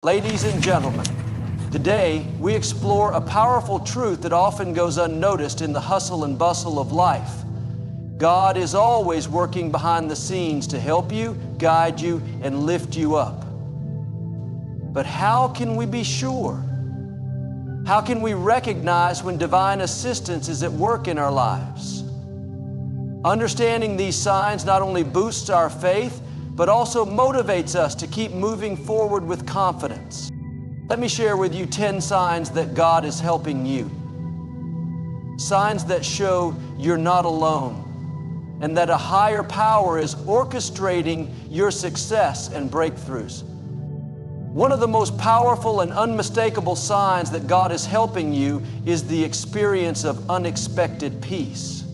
Ladies and gentlemen, today we explore a powerful truth that often goes unnoticed in the hustle and bustle of life. God is always working behind the scenes to help you, guide you, and lift you up. But how can we be sure? How can we recognize when divine assistance is at work in our lives? Understanding these signs not only boosts our faith, but also motivates us to keep moving forward with confidence. Let me share with you 10 signs that God is helping you. Signs that show you're not alone and that a higher power is orchestrating your success and breakthroughs. One of the most powerful and unmistakable signs that God is helping you is the experience of unexpected peace.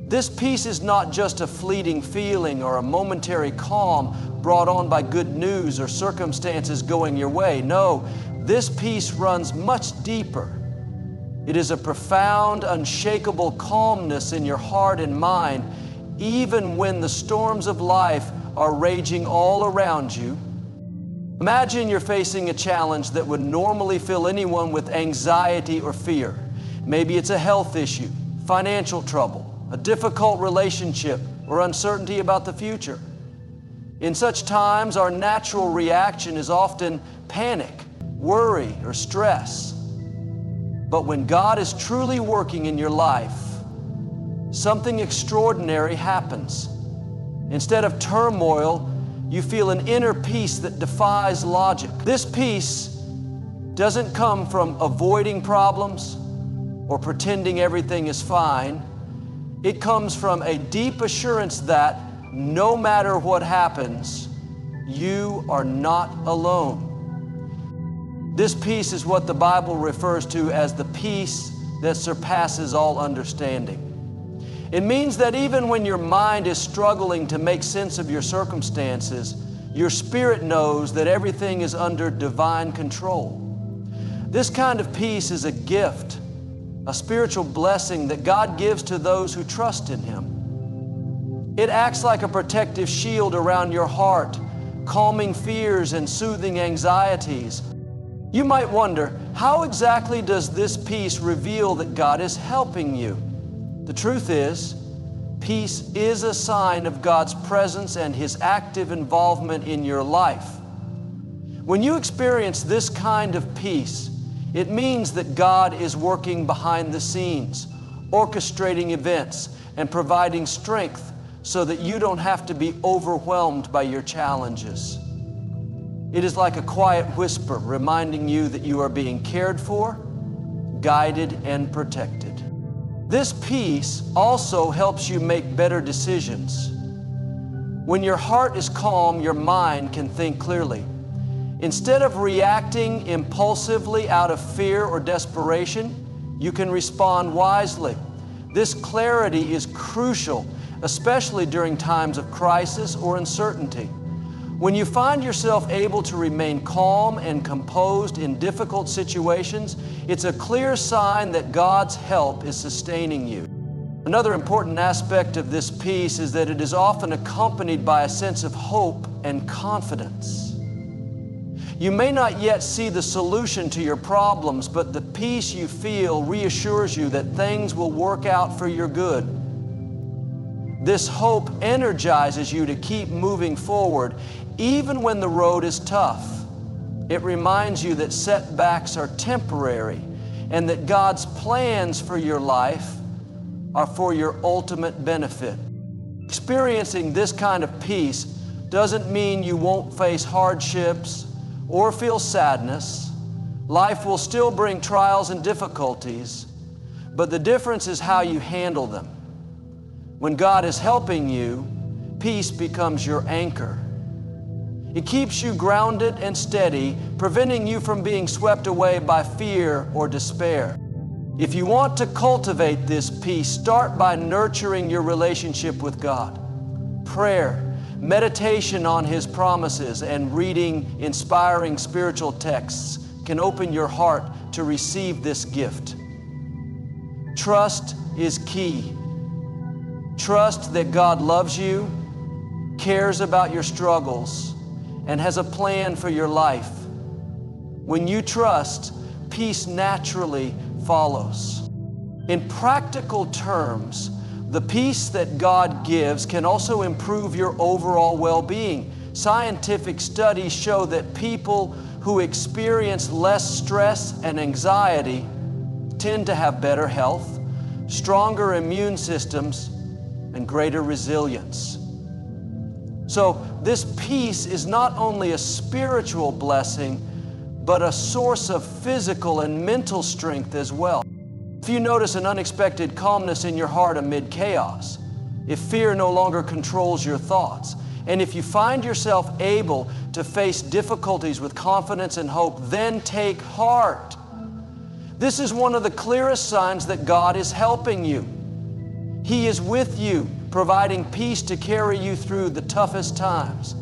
This peace is not just a fleeting feeling or a momentary calm brought on by good news or circumstances going your way. No, this peace runs much deeper. It is a profound, unshakable calmness in your heart and mind, even when the storms of life are raging all around you. Imagine you're facing a challenge that would normally fill anyone with anxiety or fear. Maybe it's a health issue, financial trouble, a difficult relationship, or uncertainty about the future. In such times, our natural reaction is often panic, worry, or stress. But when God is truly working in your life, something extraordinary happens. Instead of turmoil, you feel an inner peace that defies logic. This peace doesn't come from avoiding problems or pretending everything is fine. It comes from a deep assurance that no matter what happens, you are not alone. This peace is what the Bible refers to as the peace that surpasses all understanding. It means that even when your mind is struggling to make sense of your circumstances, your spirit knows that everything is under divine control. This kind of peace is a gift, a spiritual blessing that God gives to those who trust in Him. It acts like a protective shield around your heart, calming fears and soothing anxieties. You might wonder, how exactly does this peace reveal that God is helping you? The truth is, peace is a sign of God's presence and His active involvement in your life. When you experience this kind of peace, it means that God is working behind the scenes, orchestrating events and providing strength so that you don't have to be overwhelmed by your challenges. It is like a quiet whisper reminding you that you are being cared for, guided, and protected. This peace also helps you make better decisions. When your heart is calm, your mind can think clearly. Instead of reacting impulsively out of fear or desperation, you can respond wisely. This clarity is crucial, especially during times of crisis or uncertainty. When you find yourself able to remain calm and composed in difficult situations, it's a clear sign that God's help is sustaining you. Another important aspect of this peace is that it is often accompanied by a sense of hope and confidence. You may not yet see the solution to your problems, but the peace you feel reassures you that things will work out for your good. This hope energizes you to keep moving forward, even when the road is tough. It reminds you that setbacks are temporary and that God's plans for your life are for your ultimate benefit. Experiencing this kind of peace doesn't mean you won't face hardships or feel sadness. Life will still bring trials and difficulties, but the difference is how you handle them. When God is helping you, peace becomes your anchor. It keeps you grounded and steady, preventing you from being swept away by fear or despair. If you want to cultivate this peace, start by nurturing your relationship with God. Prayer, meditation on His promises, and reading inspiring spiritual texts can open your heart to receive this gift. Trust is key. Trust that God loves you, cares about your struggles, and has a plan for your life. When you trust, peace naturally follows. In practical terms, the peace that God gives can also improve your overall well-being. Scientific studies show that people who experience less stress and anxiety tend to have better health, stronger immune systems, and greater resilience. So this peace is not only a spiritual blessing, but a source of physical and mental strength as well. If you notice an unexpected calmness in your heart amid chaos, if fear no longer controls your thoughts, and if you find yourself able to face difficulties with confidence and hope, then take heart. This is one of the clearest signs that God is helping you. He is with you, providing peace to carry you through the toughest times.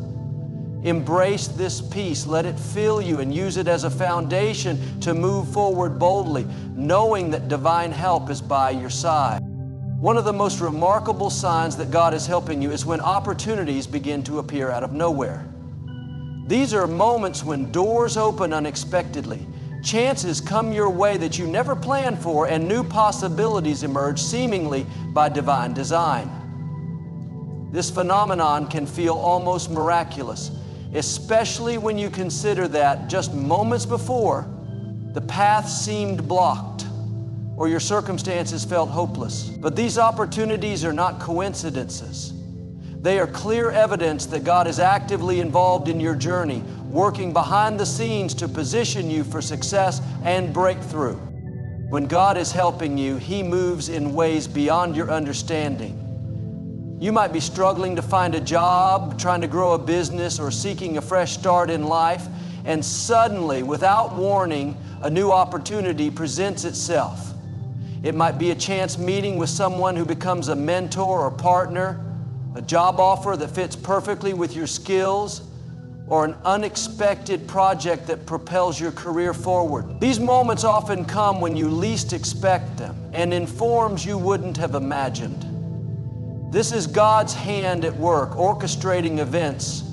Embrace this peace, let it fill you, and use it as a foundation to move forward boldly, knowing that divine help is by your side. One of the most remarkable signs that God is helping you is when opportunities begin to appear out of nowhere. These are moments when doors open unexpectedly, chances come your way that you never planned for, and new possibilities emerge seemingly by divine design. This phenomenon can feel almost miraculous, especially when you consider that just moments before, the path seemed blocked or your circumstances felt hopeless. But these opportunities are not coincidences. They are clear evidence that God is actively involved in your journey, working behind the scenes to position you for success and breakthrough. When God is helping you, He moves in ways beyond your understanding. You might be struggling to find a job, trying to grow a business, or seeking a fresh start in life, and suddenly, without warning, a new opportunity presents itself. It might be a chance meeting with someone who becomes a mentor or partner, a job offer that fits perfectly with your skills, or an unexpected project that propels your career forward. These moments often come when you least expect them, and in forms you wouldn't have imagined. This is God's hand at work, orchestrating events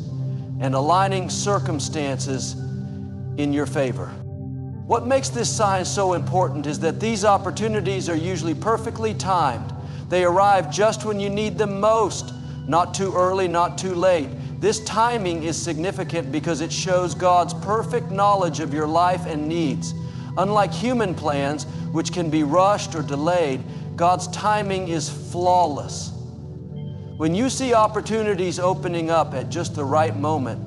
and aligning circumstances in your favor. What makes this sign so important is that these opportunities are usually perfectly timed. They arrive just when you need them most, not too early, not too late. This timing is significant because it shows God's perfect knowledge of your life and needs. Unlike human plans, which can be rushed or delayed, God's timing is flawless. When you see opportunities opening up at just the right moment,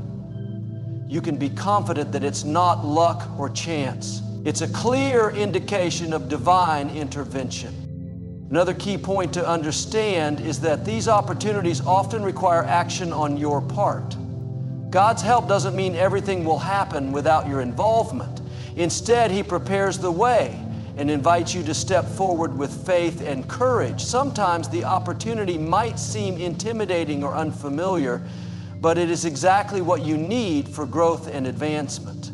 you can be confident that it's not luck or chance. It's a clear indication of divine intervention. Another key point to understand is that these opportunities often require action on your part. God's help doesn't mean everything will happen without your involvement. Instead, He prepares the way and invites you to step forward with faith and courage. Sometimes the opportunity might seem intimidating or unfamiliar, but it is exactly what you need for growth and advancement.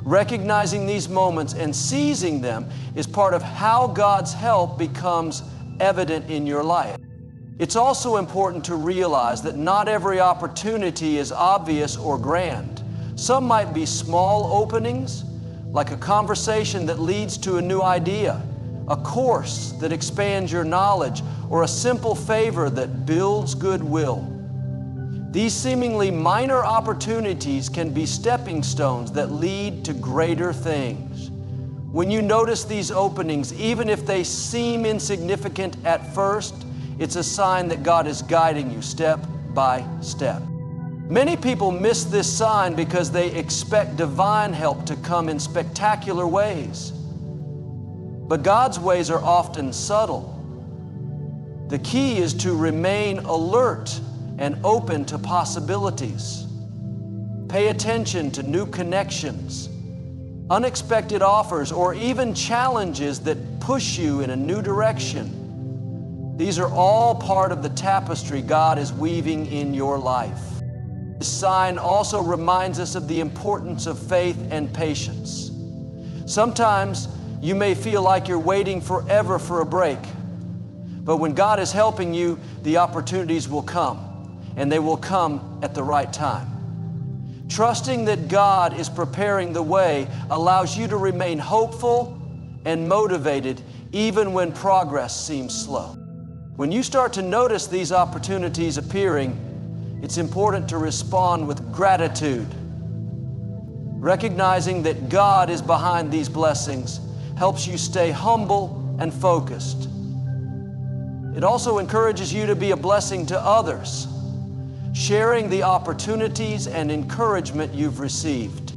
Recognizing these moments and seizing them is part of how God's help becomes evident in your life. It's also important to realize that not every opportunity is obvious or grand. Some might be small openings, like a conversation that leads to a new idea, a course that expands your knowledge, or a simple favor that builds goodwill. These seemingly minor opportunities can be stepping stones that lead to greater things. When you notice these openings, even if they seem insignificant at first, it's a sign that God is guiding you step by step. Many people miss this sign because they expect divine help to come in spectacular ways. But God's ways are often subtle. The key is to remain alert and open to possibilities. Pay attention to new connections, unexpected offers, or even challenges that push you in a new direction. These are all part of the tapestry God is weaving in your life. This sign also reminds us of the importance of faith and patience. Sometimes you may feel like you're waiting forever for a break, but when God is helping you, the opportunities will come, and they will come at the right time. Trusting that God is preparing the way allows you to remain hopeful and motivated even when progress seems slow. When you start to notice these opportunities appearing, it's important to respond with gratitude. Recognizing that God is behind these blessings helps you stay humble and focused. It also encourages you to be a blessing to others, sharing the opportunities and encouragement you've received.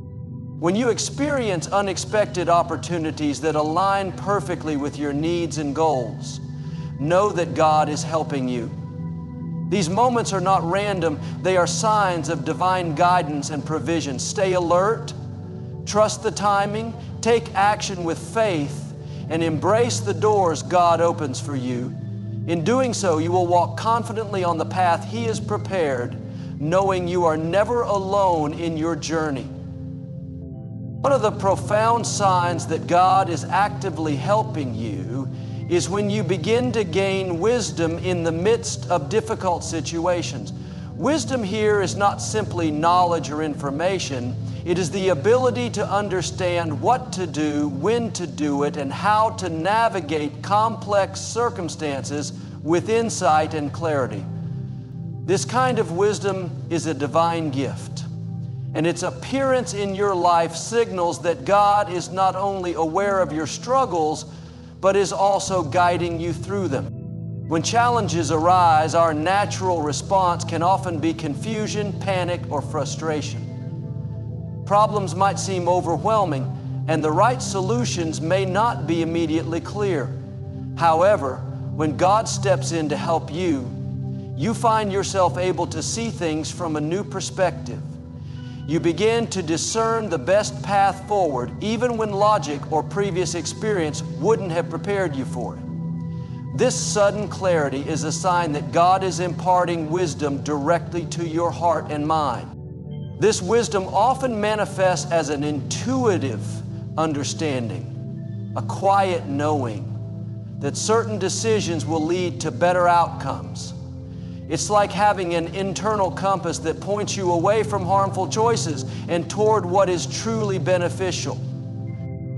When you experience unexpected opportunities that align perfectly with your needs and goals, know that God is helping you. These moments are not random, they are signs of divine guidance and provision. Stay alert, trust the timing, take action with faith, and embrace the doors God opens for you. In doing so, you will walk confidently on the path He has prepared, knowing you are never alone in your journey. One of the profound signs that God is actively helping you is when you begin to gain wisdom in the midst of difficult situations. Wisdom here is not simply knowledge or information. It is the ability to understand what to do, when to do it, and how to navigate complex circumstances with insight and clarity. This kind of wisdom is a divine gift, and its appearance in your life signals that God is not only aware of your struggles, but is also guiding you through them. When challenges arise, our natural response can often be confusion, panic, or frustration. Problems might seem overwhelming, and the right solutions may not be immediately clear. However, when God steps in to help you, you find yourself able to see things from a new perspective. You begin to discern the best path forward, even when logic or previous experience wouldn't have prepared you for it. This sudden clarity is a sign that God is imparting wisdom directly to your heart and mind. This wisdom often manifests as an intuitive understanding, a quiet knowing that certain decisions will lead to better outcomes. It's like having an internal compass that points you away from harmful choices and toward what is truly beneficial.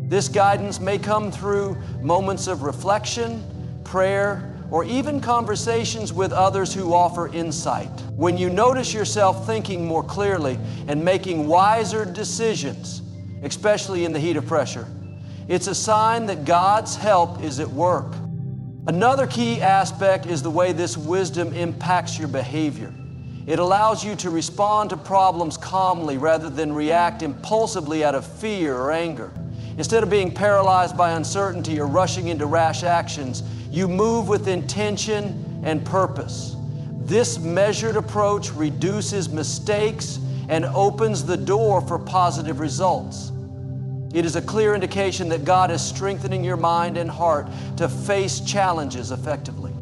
This guidance may come through moments of reflection, prayer, or even conversations with others who offer insight. When you notice yourself thinking more clearly and making wiser decisions, especially in the heat of pressure, it's a sign that God's help is at work. Another key aspect is the way this wisdom impacts your behavior. It allows you to respond to problems calmly rather than react impulsively out of fear or anger. Instead of being paralyzed by uncertainty or rushing into rash actions, you move with intention and purpose. This measured approach reduces mistakes and opens the door for positive results. It is a clear indication that God is strengthening your mind and heart to face challenges effectively.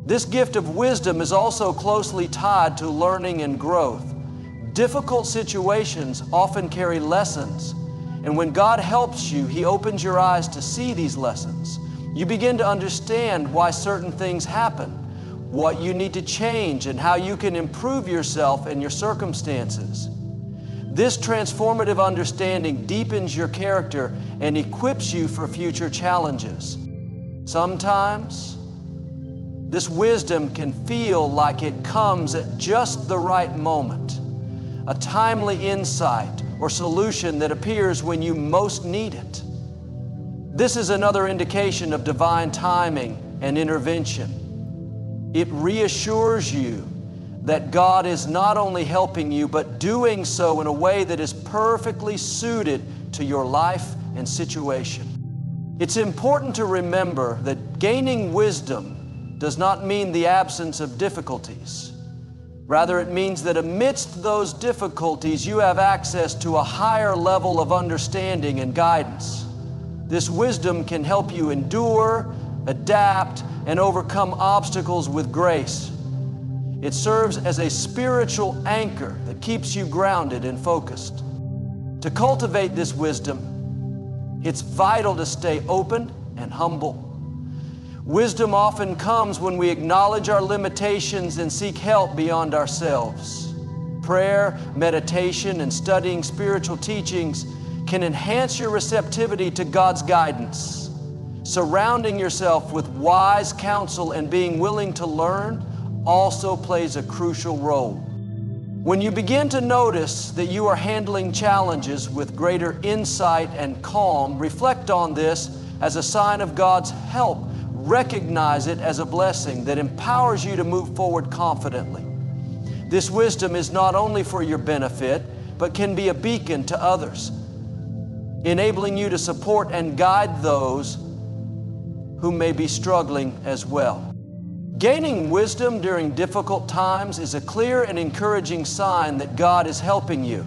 This gift of wisdom is also closely tied to learning and growth. Difficult situations often carry lessons, and when God helps you, He opens your eyes to see these lessons. You begin to understand why certain things happen, what you need to change, and how you can improve yourself and your circumstances. This transformative understanding deepens your character and equips you for future challenges. Sometimes, this wisdom can feel like it comes at just the right moment, a timely insight or solution that appears when you most need it. This is another indication of divine timing and intervention. It reassures you that God is not only helping you, but doing so in a way that is perfectly suited to your life and situation. It's important to remember that gaining wisdom does not mean the absence of difficulties. Rather, it means that amidst those difficulties, you have access to a higher level of understanding and guidance. This wisdom can help you endure, adapt, and overcome obstacles with grace. It serves as a spiritual anchor that keeps you grounded and focused. To cultivate this wisdom, it's vital to stay open and humble. Wisdom often comes when we acknowledge our limitations and seek help beyond ourselves. Prayer, meditation, and studying spiritual teachings can enhance your receptivity to God's guidance. Surrounding yourself with wise counsel and being willing to learn also plays a crucial role. When you begin to notice that you are handling challenges with greater insight and calm, reflect on this as a sign of God's help. Recognize it as a blessing that empowers you to move forward confidently. This wisdom is not only for your benefit, but can be a beacon to others, enabling you to support and guide those who may be struggling as well. Gaining wisdom during difficult times is a clear and encouraging sign that God is helping you.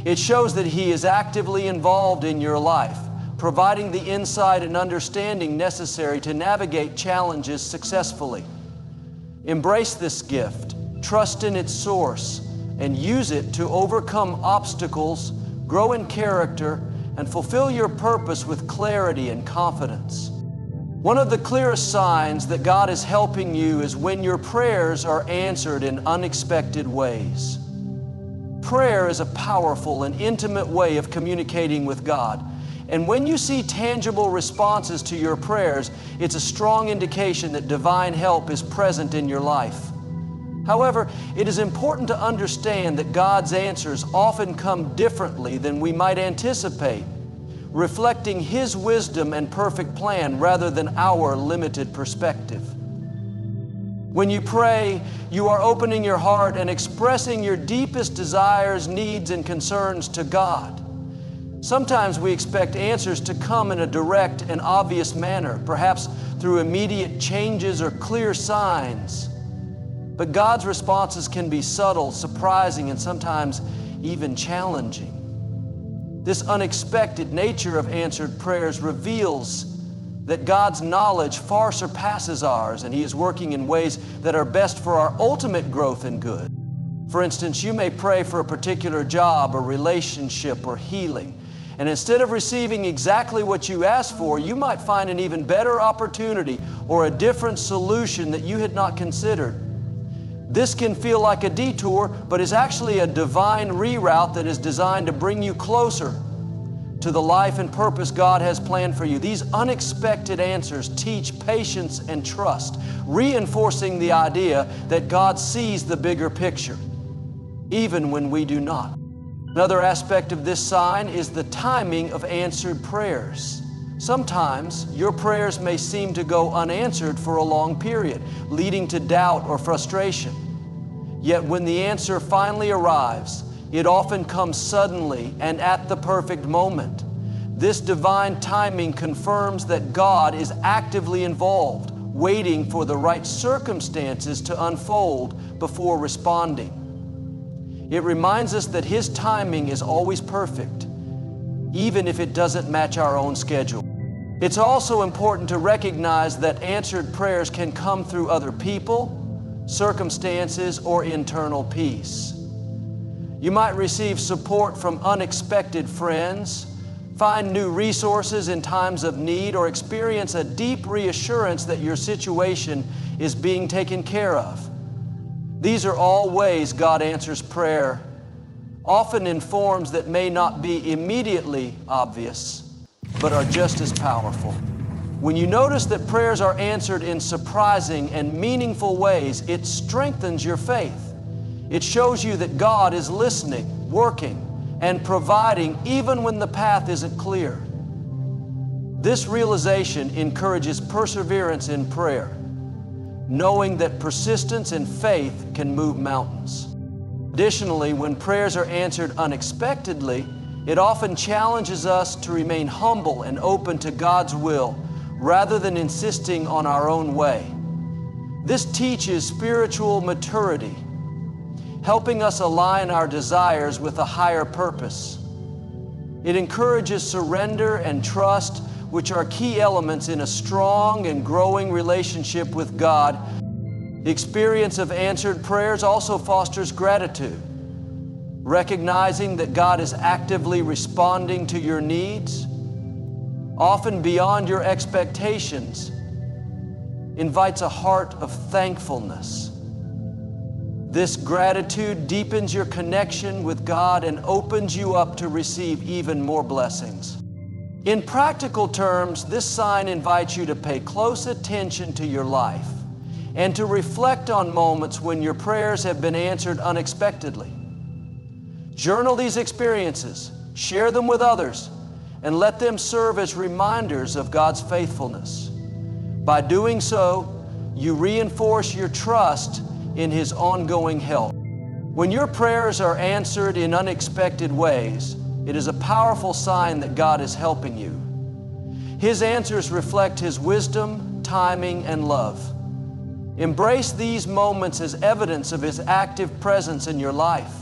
It shows that He is actively involved in your life, providing the insight and understanding necessary to navigate challenges successfully. Embrace this gift, trust in its source, and use it to overcome obstacles, grow in character, and fulfill your purpose with clarity and confidence. One of the clearest signs that God is helping you is when your prayers are answered in unexpected ways. Prayer is a powerful and intimate way of communicating with God. And when you see tangible responses to your prayers, it's a strong indication that divine help is present in your life. However, it is important to understand that God's answers often come differently than we might anticipate, reflecting His wisdom and perfect plan rather than our limited perspective. When you pray, you are opening your heart and expressing your deepest desires, needs, and concerns to God. Sometimes we expect answers to come in a direct and obvious manner, perhaps through immediate changes or clear signs. But God's responses can be subtle, surprising, and sometimes even challenging. This unexpected nature of answered prayers reveals that God's knowledge far surpasses ours, and He is working in ways that are best for our ultimate growth and good. For instance, you may pray for a particular job or relationship or healing, and instead of receiving exactly what you asked for, you might find an even better opportunity or a different solution that you had not considered. This can feel like a detour, but is actually a divine reroute that is designed to bring you closer to the life and purpose God has planned for you. These unexpected answers teach patience and trust, reinforcing the idea that God sees the bigger picture, even when we do not. Another aspect of this sign is the timing of answered prayers. Sometimes your prayers may seem to go unanswered for a long period, leading to doubt or frustration. Yet when the answer finally arrives, it often comes suddenly and at the perfect moment. This divine timing confirms that God is actively involved, waiting for the right circumstances to unfold before responding. It reminds us that His timing is always perfect, even if it doesn't match our own schedule. It's also important to recognize that answered prayers can come through other people, circumstances, or internal peace. You might receive support from unexpected friends, find new resources in times of need, or experience a deep reassurance that your situation is being taken care of. These are all ways God answers prayer, often in forms that may not be immediately obvious, but are just as powerful. When you notice that prayers are answered in surprising and meaningful ways, it strengthens your faith. It shows you that God is listening, working, and providing even when the path isn't clear. This realization encourages perseverance in prayer, knowing that persistence and faith can move mountains. Additionally, when prayers are answered unexpectedly, it often challenges us to remain humble and open to God's will rather than insisting on our own way. This teaches spiritual maturity, helping us align our desires with a higher purpose. It encourages surrender and trust, which are key elements in a strong and growing relationship with God. The experience of answered prayers also fosters gratitude, recognizing that God is actively responding to your needs, often beyond your expectations, invites a heart of thankfulness. This gratitude deepens your connection with God and opens you up to receive even more blessings. In practical terms, this sign invites you to pay close attention to your life and to reflect on moments when your prayers have been answered unexpectedly. Journal these experiences, share them with others, and let them serve as reminders of God's faithfulness. By doing so, you reinforce your trust in His ongoing help. When your prayers are answered in unexpected ways, it is a powerful sign that God is helping you. His answers reflect His wisdom, timing, and love. Embrace these moments as evidence of His active presence in your life.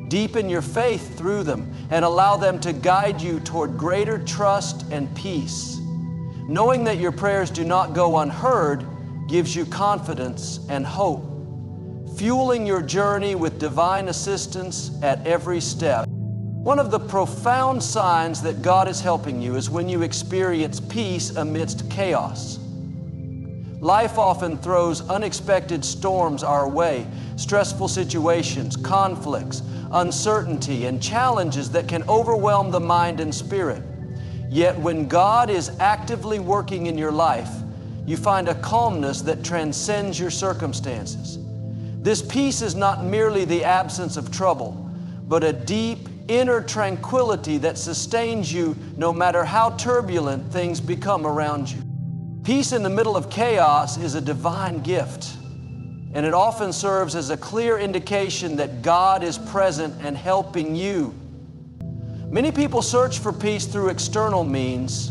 Deepen your faith through them and allow them to guide you toward greater trust and peace. Knowing that your prayers do not go unheard gives you confidence and hope, fueling your journey with divine assistance at every step. One of the profound signs that God is helping you is when you experience peace amidst chaos. Life often throws unexpected storms our way, stressful situations, conflicts, uncertainty, and challenges that can overwhelm the mind and spirit. Yet when God is actively working in your life, you find a calmness that transcends your circumstances. This peace is not merely the absence of trouble, but a deep inner tranquility that sustains you no matter how turbulent things become around you. Peace in the middle of chaos is a divine gift, and it often serves as a clear indication that God is present and helping you. Many people search for peace through external means,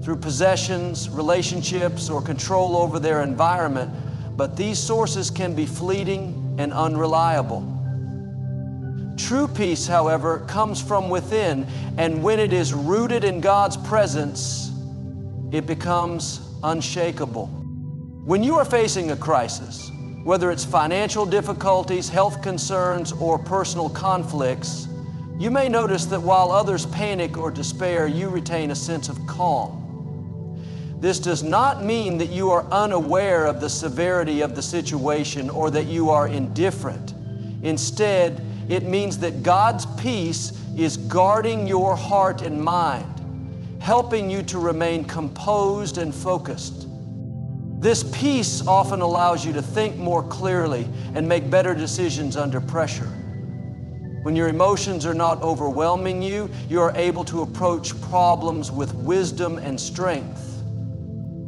through possessions, relationships, or control over their environment, but these sources can be fleeting and unreliable. True peace, however, comes from within, and when it is rooted in God's presence, it becomes unshakable. When you are facing a crisis, whether it's financial difficulties, health concerns, or personal conflicts, you may notice that while others panic or despair, you retain a sense of calm. This does not mean that you are unaware of the severity of the situation or that you are indifferent. Instead, it means that God's peace is guarding your heart and mind, helping you to remain composed and focused. This peace often allows you to think more clearly and make better decisions under pressure. When your emotions are not overwhelming you, you are able to approach problems with wisdom and strength.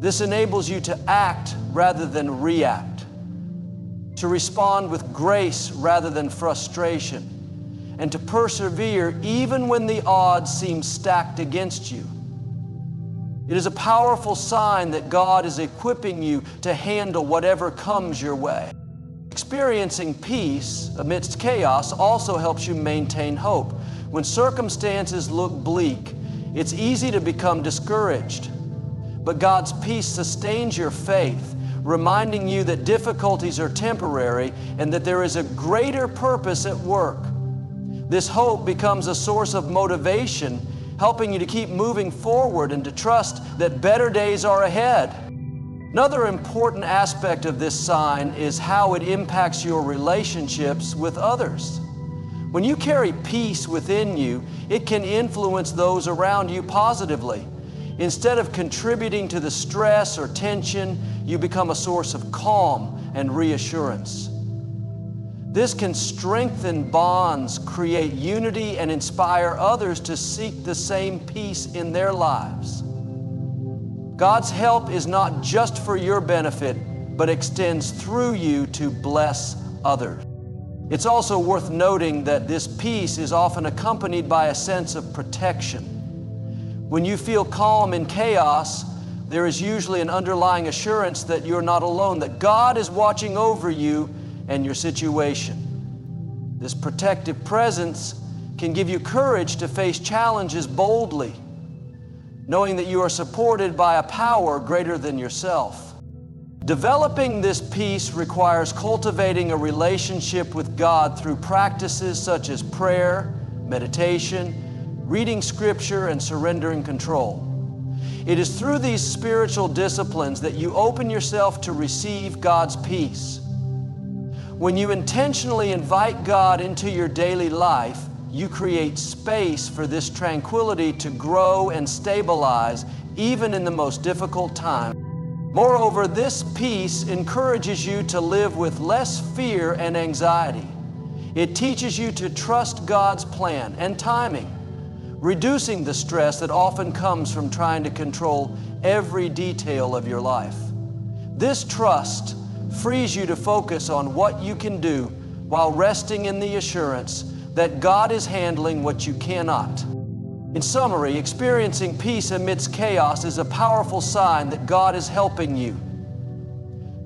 This enables you to act rather than react, to respond with grace rather than frustration, and to persevere even when the odds seem stacked against you. It is a powerful sign that God is equipping you to handle whatever comes your way. Experiencing peace amidst chaos also helps you maintain hope. When circumstances look bleak, it's easy to become discouraged. But God's peace sustains your faith, reminding you that difficulties are temporary and that there is a greater purpose at work. This hope becomes a source of motivation, helping you to keep moving forward and to trust that better days are ahead. Another important aspect of this sign is how it impacts your relationships with others. When you carry peace within you, it can influence those around you positively. Instead of contributing to the stress or tension, you become a source of calm and reassurance. This can strengthen bonds, create unity, and inspire others to seek the same peace in their lives. God's help is not just for your benefit, but extends through you to bless others. It's also worth noting that this peace is often accompanied by a sense of protection. When you feel calm in chaos, there is usually an underlying assurance that you're not alone, that God is watching over you and your situation. This protective presence can give you courage to face challenges boldly, knowing that you are supported by a power greater than yourself. Developing this peace requires cultivating a relationship with God through practices such as prayer, meditation, reading scripture, and surrendering control. It is through these spiritual disciplines that you open yourself to receive God's peace. When you intentionally invite God into your daily life, you create space for this tranquility to grow and stabilize even in the most difficult time. Moreover, this peace encourages you to live with less fear and anxiety. It teaches you to trust God's plan and timing, reducing the stress that often comes from trying to control every detail of your life. This trust frees you to focus on what you can do while resting in the assurance that God is handling what you cannot. In summary, experiencing peace amidst chaos is a powerful sign that God is helping you.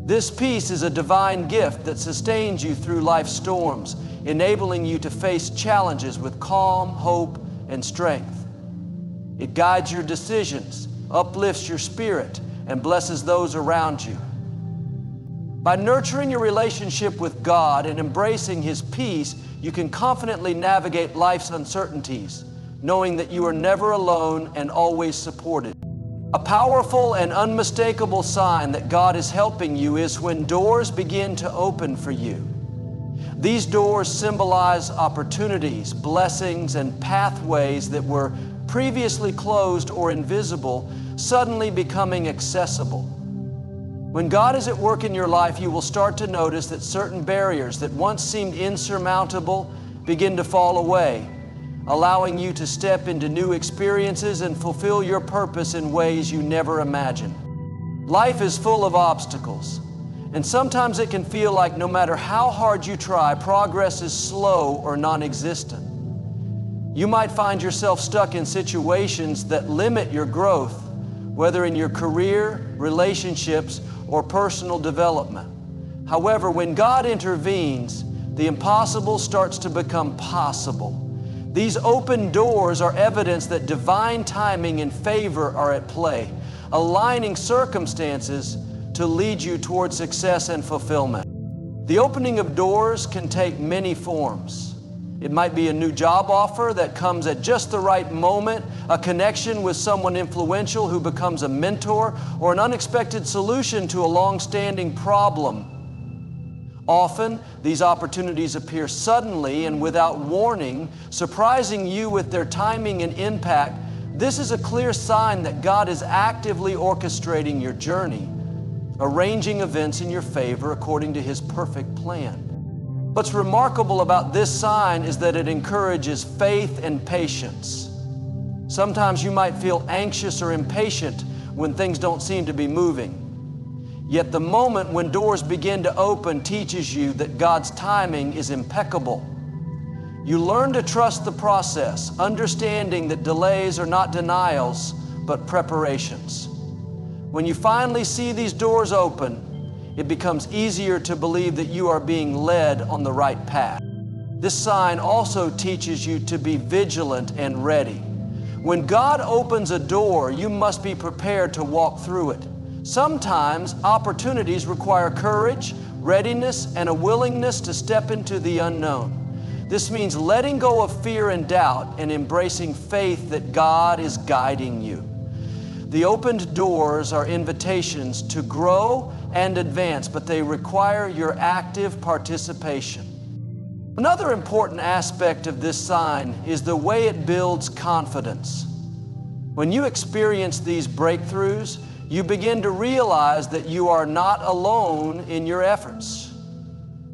This peace is a divine gift that sustains you through life's storms, enabling you to face challenges with calm, hope, and strength. It guides your decisions, uplifts your spirit, and blesses those around you. By nurturing your relationship with God and embracing His peace, you can confidently navigate life's uncertainties, knowing that you are never alone and always supported. A powerful and unmistakable sign that God is helping you is when doors begin to open for you. These doors symbolize opportunities, blessings, and pathways that were previously closed or invisible, suddenly becoming accessible. When God is at work in your life, you will start to notice that certain barriers that once seemed insurmountable begin to fall away, allowing you to step into new experiences and fulfill your purpose in ways you never imagined. Life is full of obstacles, and sometimes it can feel like no matter how hard you try, progress is slow or non-existent. You might find yourself stuck in situations that limit your growth, whether in your career, relationships, or personal development. However, when God intervenes, the impossible starts to become possible. These open doors are evidence that divine timing and favor are at play, aligning circumstances to lead you toward success and fulfillment. The opening of doors can take many forms. It might be a new job offer that comes at just the right moment, a connection with someone influential who becomes a mentor, or an unexpected solution to a long-standing problem. Often, these opportunities appear suddenly and without warning, surprising you with their timing and impact. This is a clear sign that God is actively orchestrating your journey, arranging events in your favor according to His perfect plan. What's remarkable about this sign is that it encourages faith and patience. Sometimes you might feel anxious or impatient when things don't seem to be moving. Yet the moment when doors begin to open teaches you that God's timing is impeccable. You learn to trust the process, understanding that delays are not denials, but preparations. When you finally see these doors open, it becomes easier to believe that you are being led on the right path. This sign also teaches you to be vigilant and ready. When God opens a door, you must be prepared to walk through it. Sometimes opportunities require courage, readiness, and a willingness to step into the unknown. This means letting go of fear and doubt and embracing faith that God is guiding you. The opened doors are invitations to grow and advance, but they require your active participation. Another important aspect of this sign is the way it builds confidence. When you experience these breakthroughs, you begin to realize that you are not alone in your efforts.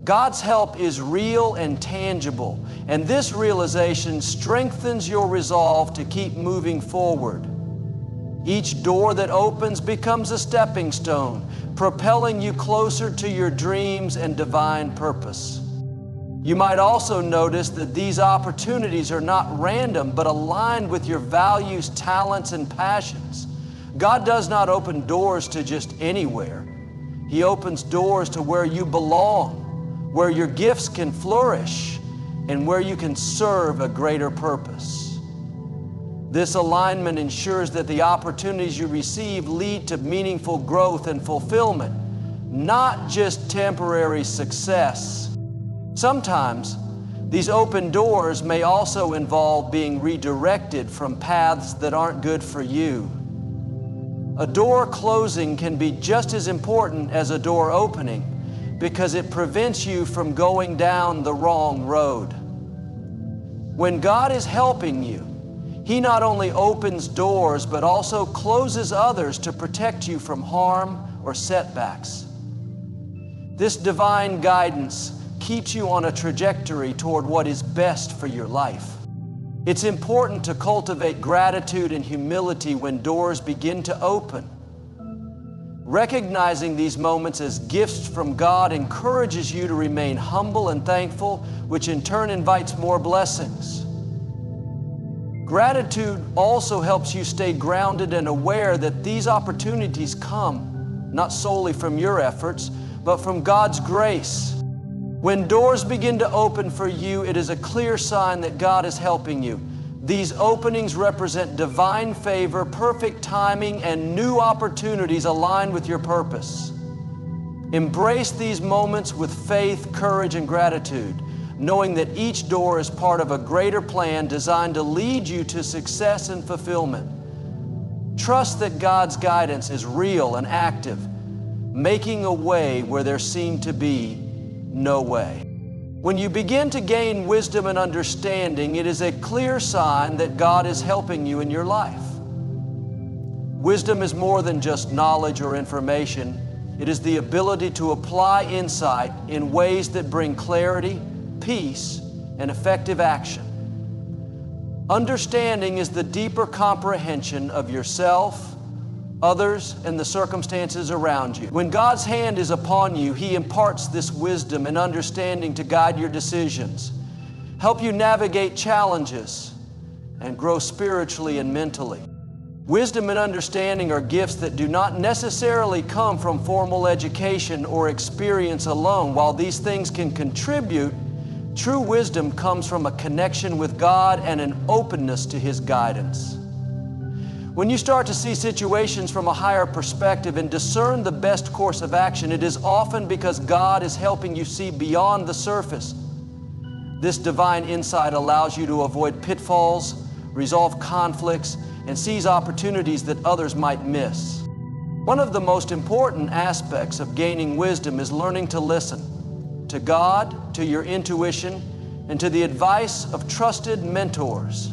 God's help is real and tangible, and this realization strengthens your resolve to keep moving forward. Each door that opens becomes a stepping stone, propelling you closer to your dreams and divine purpose. You might also notice that these opportunities are not random, but aligned with your values, talents, and passions. God does not open doors to just anywhere. He opens doors to where you belong, where your gifts can flourish, and where you can serve a greater purpose. This alignment ensures that the opportunities you receive lead to meaningful growth and fulfillment, not just temporary success. Sometimes, these open doors may also involve being redirected from paths that aren't good for you. A door closing can be just as important as a door opening, because it prevents you from going down the wrong road. When God is helping you, He not only opens doors, but also closes others to protect you from harm or setbacks. This divine guidance keeps you on a trajectory toward what is best for your life. It's important to cultivate gratitude and humility when doors begin to open. Recognizing these moments as gifts from God encourages you to remain humble and thankful, which in turn invites more blessings. Gratitude also helps you stay grounded and aware that these opportunities come not solely from your efforts, but from God's grace. When doors begin to open for you, it is a clear sign that God is helping you. These openings represent divine favor, perfect timing, and new opportunities aligned with your purpose. Embrace these moments with faith, courage, and gratitude, knowing that each door is part of a greater plan designed to lead you to success and fulfillment. Trust that God's guidance is real and active, making a way where there seemed to be no way. When you begin to gain wisdom and understanding, it is a clear sign that God is helping you in your life. Wisdom is more than just knowledge or information. It is the ability to apply insight in ways that bring clarity, peace, and effective action. Understanding is the deeper comprehension of yourself, others, and the circumstances around you. When God's hand is upon you, He imparts this wisdom and understanding to guide your decisions, help you navigate challenges, and grow spiritually and mentally. Wisdom and understanding are gifts that do not necessarily come from formal education or experience alone. While these things can contribute, true wisdom comes from a connection with God and an openness to His guidance. When you start to see situations from a higher perspective and discern the best course of action, it is often because God is helping you see beyond the surface. This divine insight allows you to avoid pitfalls, resolve conflicts, and seize opportunities that others might miss. One of the most important aspects of gaining wisdom is learning to listen to God, to your intuition, and to the advice of trusted mentors.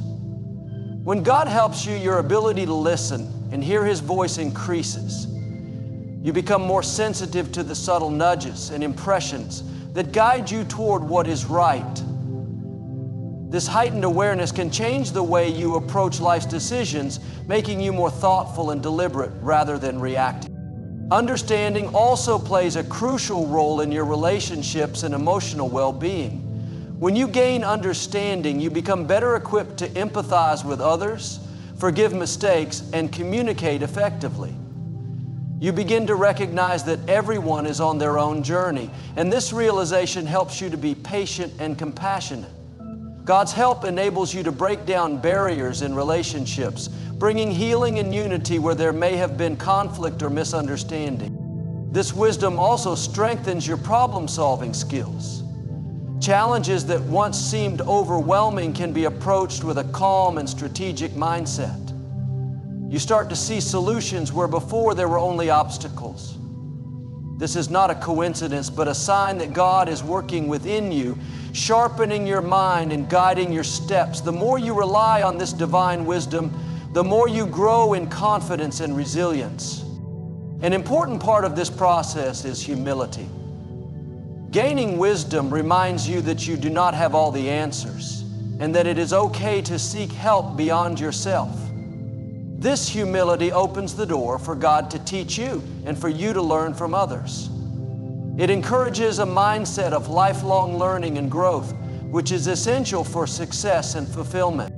When God helps you, your ability to listen and hear His voice increases. You become more sensitive to the subtle nudges and impressions that guide you toward what is right. This heightened awareness can change the way you approach life's decisions, making you more thoughtful and deliberate rather than reactive. Understanding also plays a crucial role in your relationships and emotional well-being. When you gain understanding, you become better equipped to empathize with others, forgive mistakes, and communicate effectively. You begin to recognize that everyone is on their own journey, and this realization helps you to be patient and compassionate. God's help enables you to break down barriers in relationships, bringing healing and unity where there may have been conflict or misunderstanding. This wisdom also strengthens your problem-solving skills. Challenges that once seemed overwhelming can be approached with a calm and strategic mindset. You start to see solutions where before there were only obstacles. This is not a coincidence, but a sign that God is working within you, sharpening your mind and guiding your steps. The more you rely on this divine wisdom, the more you grow in confidence and resilience. An important part of this process is humility. Gaining wisdom reminds you that you do not have all the answers and that it is okay to seek help beyond yourself. This humility opens the door for God to teach you and for you to learn from others. It encourages a mindset of lifelong learning and growth, which is essential for success and fulfillment.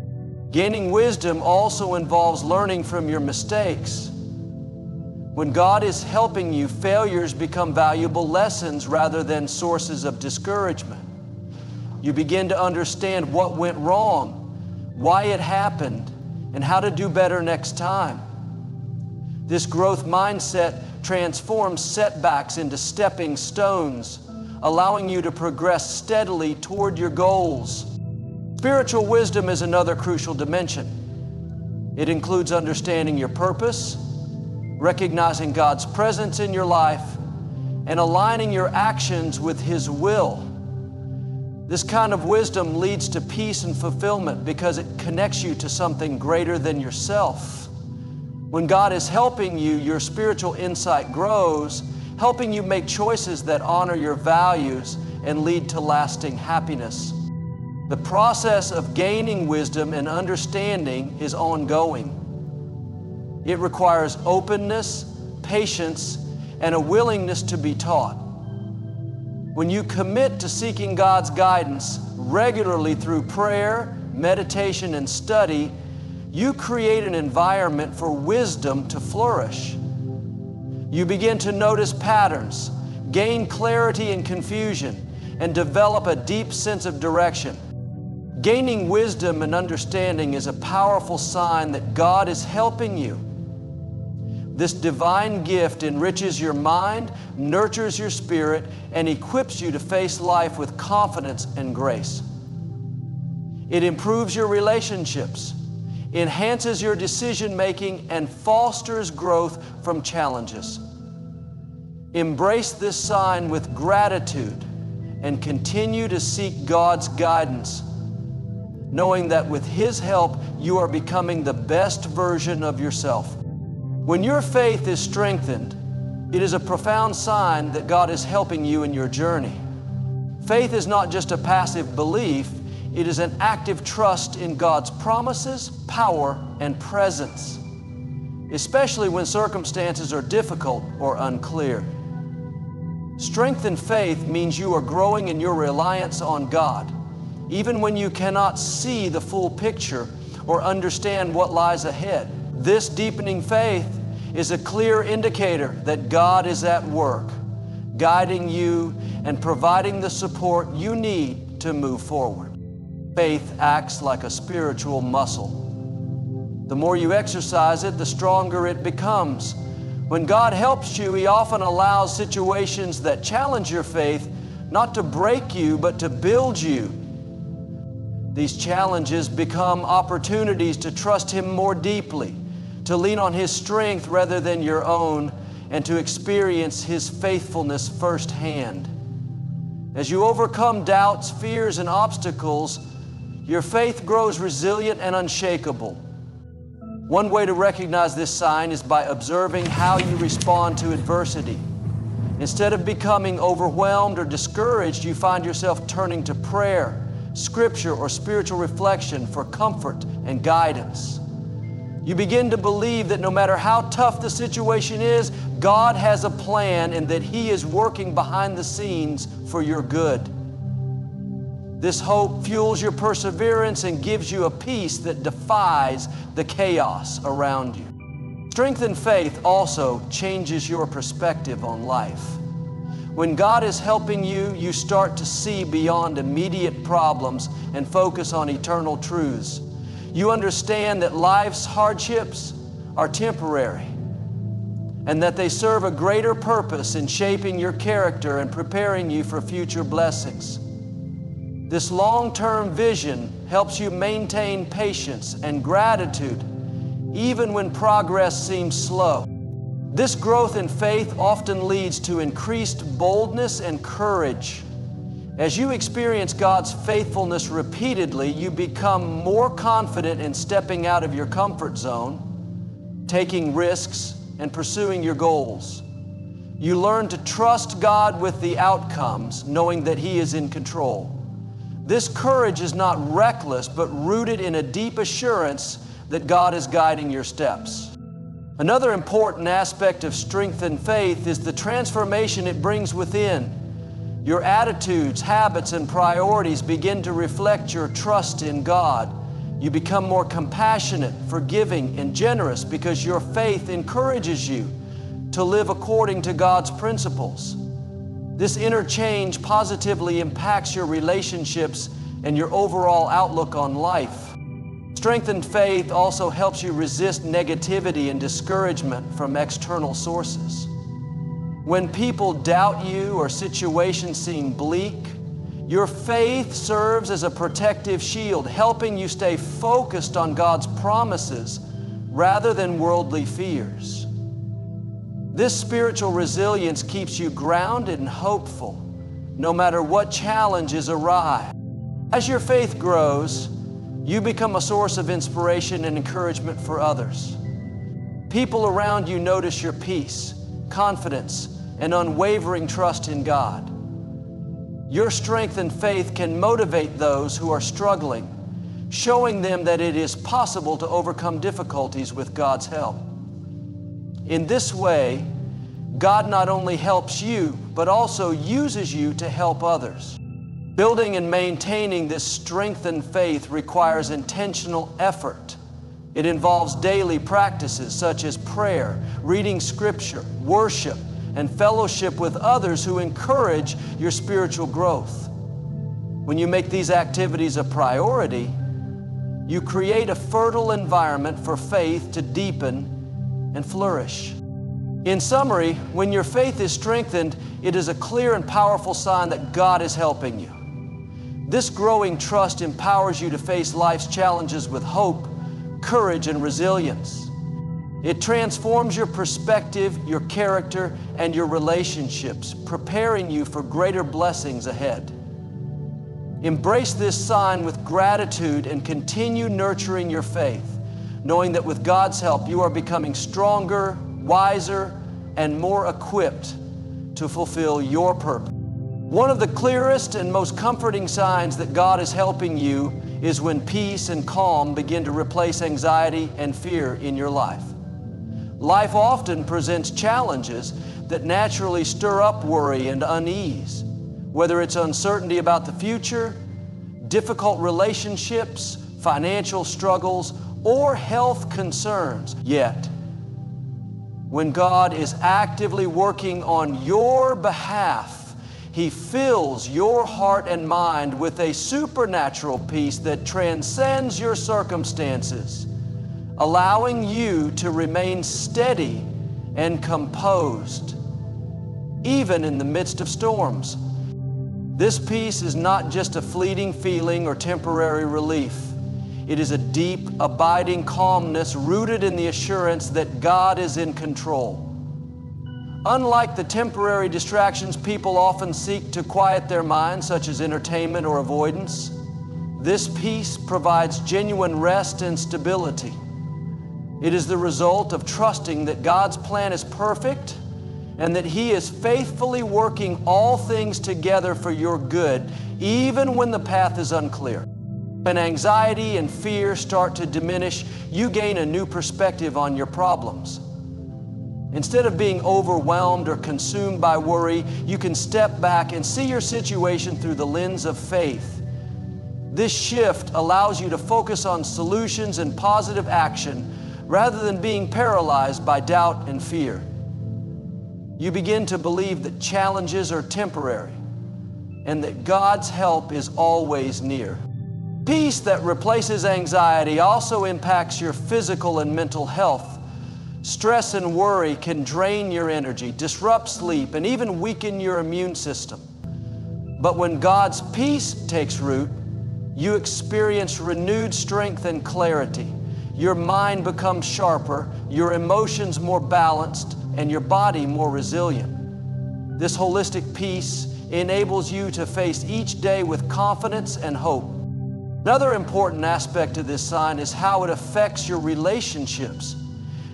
Gaining wisdom also involves learning from your mistakes. When God is helping you, failures become valuable lessons rather than sources of discouragement. You begin to understand what went wrong, why it happened, and how to do better next time. This growth mindset transforms setbacks into stepping stones, allowing you to progress steadily toward your goals. Spiritual wisdom is another crucial dimension. It includes understanding your purpose, recognizing God's presence in your life, and aligning your actions with His will. This kind of wisdom leads to peace and fulfillment because it connects you to something greater than yourself. When God is helping you, your spiritual insight grows, helping you make choices that honor your values and lead to lasting happiness. The process of gaining wisdom and understanding is ongoing. It requires openness, patience, and a willingness to be taught. When you commit to seeking God's guidance regularly through prayer, meditation, and study, you create an environment for wisdom to flourish. You begin to notice patterns, gain clarity in confusion, and develop a deep sense of direction. Gaining wisdom and understanding is a powerful sign that God is helping you. This divine gift enriches your mind, nurtures your spirit, and equips you to face life with confidence and grace. It improves your relationships, enhances your decision-making, and fosters growth from challenges. Embrace this sign with gratitude and continue to seek God's guidance, knowing that with His help, you are becoming the best version of yourself. When your faith is strengthened, it is a profound sign that God is helping you in your journey. Faith is not just a passive belief, it is an active trust in God's promises, power, and presence, especially when circumstances are difficult or unclear. Strengthened faith means you are growing in your reliance on God, even when you cannot see the full picture or understand what lies ahead. This deepening faith is a clear indicator that God is at work, guiding you and providing the support you need to move forward. Faith acts like a spiritual muscle. The more you exercise it, the stronger it becomes. When God helps you, He often allows situations that challenge your faith, not to break you, but to build you. These challenges become opportunities to trust Him more deeply, to lean on His strength rather than your own, and to experience His faithfulness firsthand. As you overcome doubts, fears, and obstacles, your faith grows resilient and unshakable. One way to recognize this sign is by observing how you respond to adversity. Instead of becoming overwhelmed or discouraged, you find yourself turning to prayer, scripture, or spiritual reflection for comfort and guidance. You begin to believe that no matter how tough the situation is, God has a plan and that He is working behind the scenes for your good. This hope fuels your perseverance and gives you a peace that defies the chaos around you. Strengthened faith also changes your perspective on life. When God is helping you, you start to see beyond immediate problems and focus on eternal truths. You understand that life's hardships are temporary and that they serve a greater purpose in shaping your character and preparing you for future blessings. This long-term vision helps you maintain patience and gratitude even when progress seems slow. This growth in faith often leads to increased boldness and courage. As you experience God's faithfulness repeatedly, you become more confident in stepping out of your comfort zone, taking risks, and pursuing your goals. You learn to trust God with the outcomes, knowing that He is in control. This courage is not reckless, but rooted in a deep assurance that God is guiding your steps. Another important aspect of strengthened faith is the transformation it brings within. Your attitudes, habits, and priorities begin to reflect your trust in God. You become more compassionate, forgiving, and generous because your faith encourages you to live according to God's principles. This inner change positively impacts your relationships and your overall outlook on life. Strengthened faith also helps you resist negativity and discouragement from external sources. When people doubt you or situations seem bleak, your faith serves as a protective shield, helping you stay focused on God's promises rather than worldly fears. This spiritual resilience keeps you grounded and hopeful, no matter what challenges arise. As your faith grows, you become a source of inspiration and encouragement for others. People around you notice your peace, confidence, and unwavering trust in God. Your strength and faith can motivate those who are struggling, showing them that it is possible to overcome difficulties with God's help. In this way, God not only helps you, but also uses you to help others. Building and maintaining this strengthened faith requires intentional effort. It involves daily practices such as prayer, reading scripture, worship, and fellowship with others who encourage your spiritual growth. When you make these activities a priority, you create a fertile environment for faith to deepen and flourish. In summary, when your faith is strengthened, it is a clear and powerful sign that God is helping you. This growing trust empowers you to face life's challenges with hope, courage, and resilience. It transforms your perspective, your character, and your relationships, preparing you for greater blessings ahead. Embrace this sign with gratitude and continue nurturing your faith, knowing that with God's help, you are becoming stronger, wiser, and more equipped to fulfill your purpose. One of the clearest and most comforting signs that God is helping you is when peace and calm begin to replace anxiety and fear in your life. Life often presents challenges that naturally stir up worry and unease, whether it's uncertainty about the future, difficult relationships, financial struggles, or health concerns. Yet, when God is actively working on your behalf, He fills your heart and mind with a supernatural peace that transcends your circumstances, allowing you to remain steady and composed, even in the midst of storms. This peace is not just a fleeting feeling or temporary relief. It is a deep, abiding calmness rooted in the assurance that God is in control. Unlike the temporary distractions people often seek to quiet their minds, such as entertainment or avoidance, this peace provides genuine rest and stability. It is the result of trusting that God's plan is perfect and that He is faithfully working all things together for your good, even when the path is unclear. When anxiety and fear start to diminish, you gain a new perspective on your problems. Instead of being overwhelmed or consumed by worry, you can step back and see your situation through the lens of faith. This shift allows you to focus on solutions and positive action rather than being paralyzed by doubt and fear. You begin to believe that challenges are temporary and that God's help is always near. Peace that replaces anxiety also impacts your physical and mental health. Stress and worry can drain your energy, disrupt sleep, and even weaken your immune system. But when God's peace takes root, you experience renewed strength and clarity. Your mind becomes sharper, your emotions more balanced, and your body more resilient. This holistic peace enables you to face each day with confidence and hope. Another important aspect of this sign is how it affects your relationships.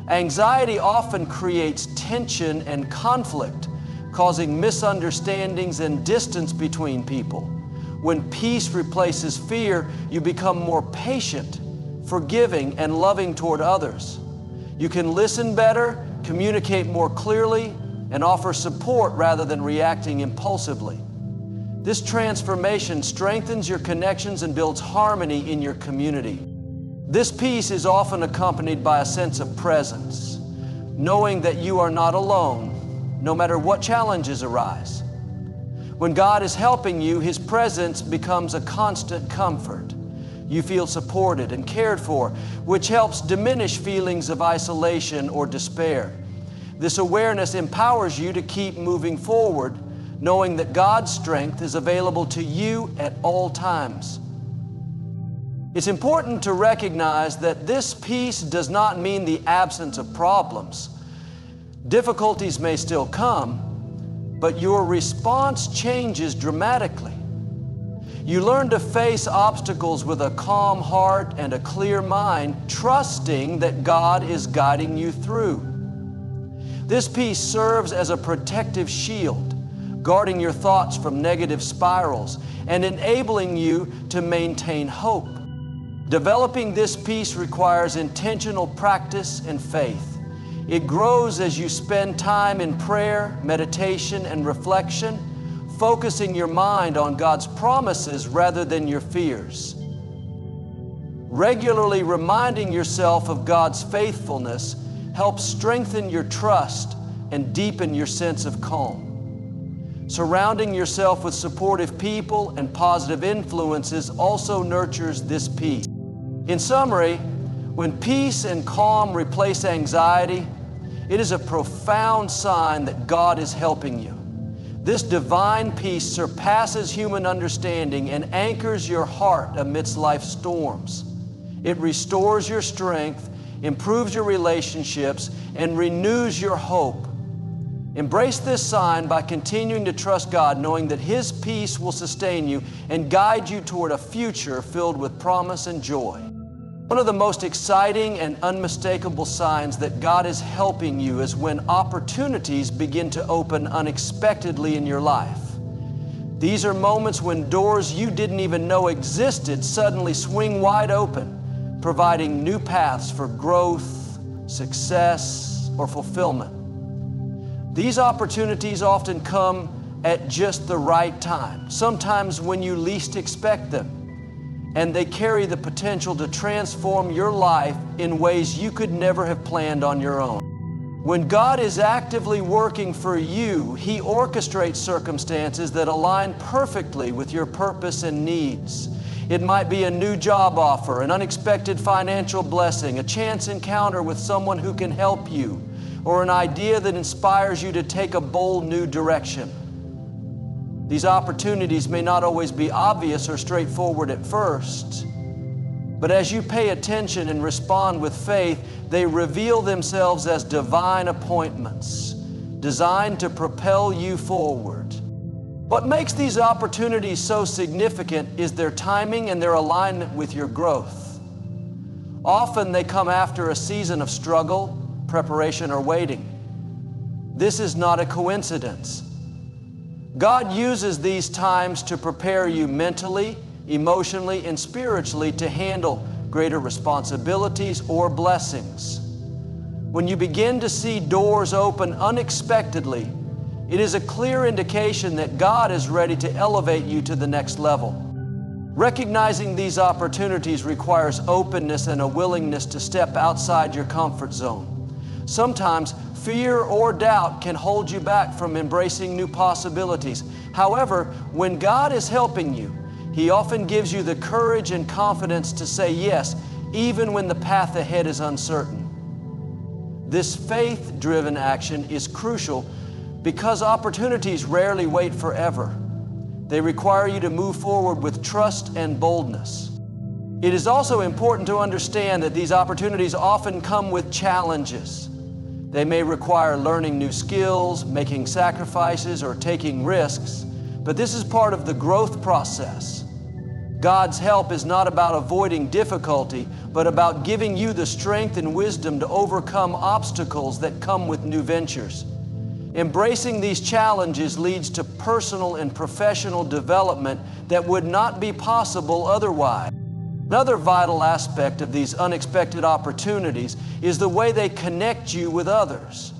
Anxiety often creates tension and conflict, causing misunderstandings and distance between people. When peace replaces fear, you become more patient, forgiving, and loving toward others. You can listen better, communicate more clearly, and offer support rather than reacting impulsively. This transformation strengthens your connections and builds harmony in your community. This peace is often accompanied by a sense of presence, knowing that you are not alone, no matter what challenges arise. When God is helping you, His presence becomes a constant comfort. You feel supported and cared for, which helps diminish feelings of isolation or despair. This awareness empowers you to keep moving forward, knowing that God's strength is available to you at all times. It's important to recognize that this peace does not mean the absence of problems. Difficulties may still come, but your response changes dramatically. You learn to face obstacles with a calm heart and a clear mind, trusting that God is guiding you through. This peace serves as a protective shield, guarding your thoughts from negative spirals and enabling you to maintain hope. Developing this peace requires intentional practice and faith. It grows as you spend time in prayer, meditation, and reflection, focusing your mind on God's promises rather than your fears. Regularly reminding yourself of God's faithfulness helps strengthen your trust and deepen your sense of calm. Surrounding yourself with supportive people and positive influences also nurtures this peace. In summary, when peace and calm replace anxiety, it is a profound sign that God is helping you. This divine peace surpasses human understanding and anchors your heart amidst life's storms. It restores your strength, improves your relationships, and renews your hope. Embrace this sign by continuing to trust God, knowing that His peace will sustain you and guide you toward a future filled with promise and joy. One of the most exciting and unmistakable signs that God is helping you is when opportunities begin to open unexpectedly in your life. These are moments when doors you didn't even know existed suddenly swing wide open, providing new paths for growth, success, or fulfillment. These opportunities often come at just the right time, sometimes when you least expect them. And they carry the potential to transform your life in ways you could never have planned on your own. When God is actively working for you, He orchestrates circumstances that align perfectly with your purpose and needs. It might be a new job offer, an unexpected financial blessing, a chance encounter with someone who can help you, or an idea that inspires you to take a bold new direction. These opportunities may not always be obvious or straightforward at first, but as you pay attention and respond with faith, they reveal themselves as divine appointments, designed to propel you forward. What makes these opportunities so significant is their timing and their alignment with your growth. Often they come after a season of struggle, preparation, or waiting. This is not a coincidence. God uses these times to prepare you mentally, emotionally, and spiritually to handle greater responsibilities or blessings. When you begin to see doors open unexpectedly, it is a clear indication that God is ready to elevate you to the next level. Recognizing these opportunities requires openness and a willingness to step outside your comfort zone. Sometimes fear or doubt can hold you back from embracing new possibilities. However, when God is helping you, He often gives you the courage and confidence to say yes, even when the path ahead is uncertain. This faith-driven action is crucial because opportunities rarely wait forever. They require you to move forward with trust and boldness. It is also important to understand that these opportunities often come with challenges. They may require learning new skills, making sacrifices, or taking risks, but this is part of the growth process. God's help is not about avoiding difficulty, but about giving you the strength and wisdom to overcome obstacles that come with new ventures. Embracing these challenges leads to personal and professional development that would not be possible otherwise. Another vital aspect of these unexpected opportunities is the way they connect you with others.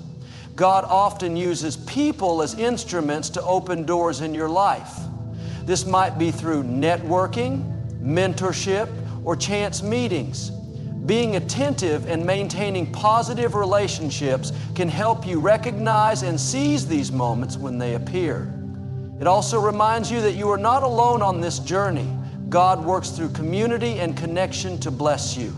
God often uses people as instruments to open doors in your life. This might be through networking, mentorship, or chance meetings. Being attentive and maintaining positive relationships can help you recognize and seize these moments when they appear. It also reminds you that you are not alone on this journey. God works through community and connection to bless you.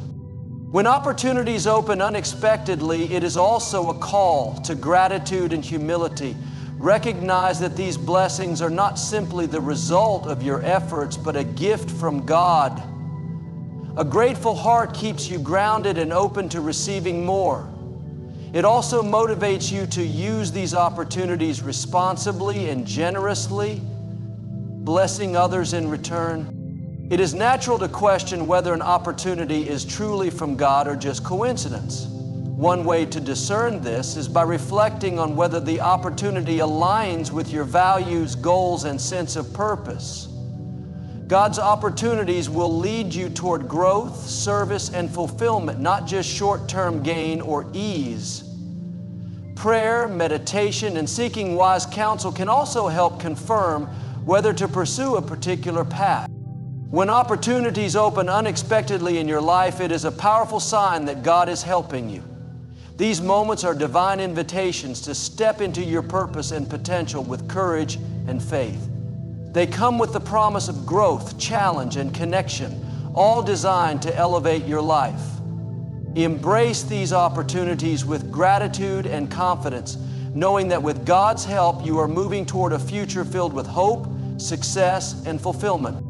When opportunities open unexpectedly, it is also a call to gratitude and humility. Recognize that these blessings are not simply the result of your efforts, but a gift from God. A grateful heart keeps you grounded and open to receiving more. It also motivates you to use these opportunities responsibly and generously, blessing others in return. It is natural to question whether an opportunity is truly from God or just coincidence. One way to discern this is by reflecting on whether the opportunity aligns with your values, goals, and sense of purpose. God's opportunities will lead you toward growth, service, and fulfillment, not just short-term gain or ease. Prayer, meditation, and seeking wise counsel can also help confirm whether to pursue a particular path. When opportunities open unexpectedly in your life, it is a powerful sign that God is helping you. These moments are divine invitations to step into your purpose and potential with courage and faith. They come with the promise of growth, challenge, and connection, all designed to elevate your life. Embrace these opportunities with gratitude and confidence, knowing that with God's help, you are moving toward a future filled with hope, success, and fulfillment.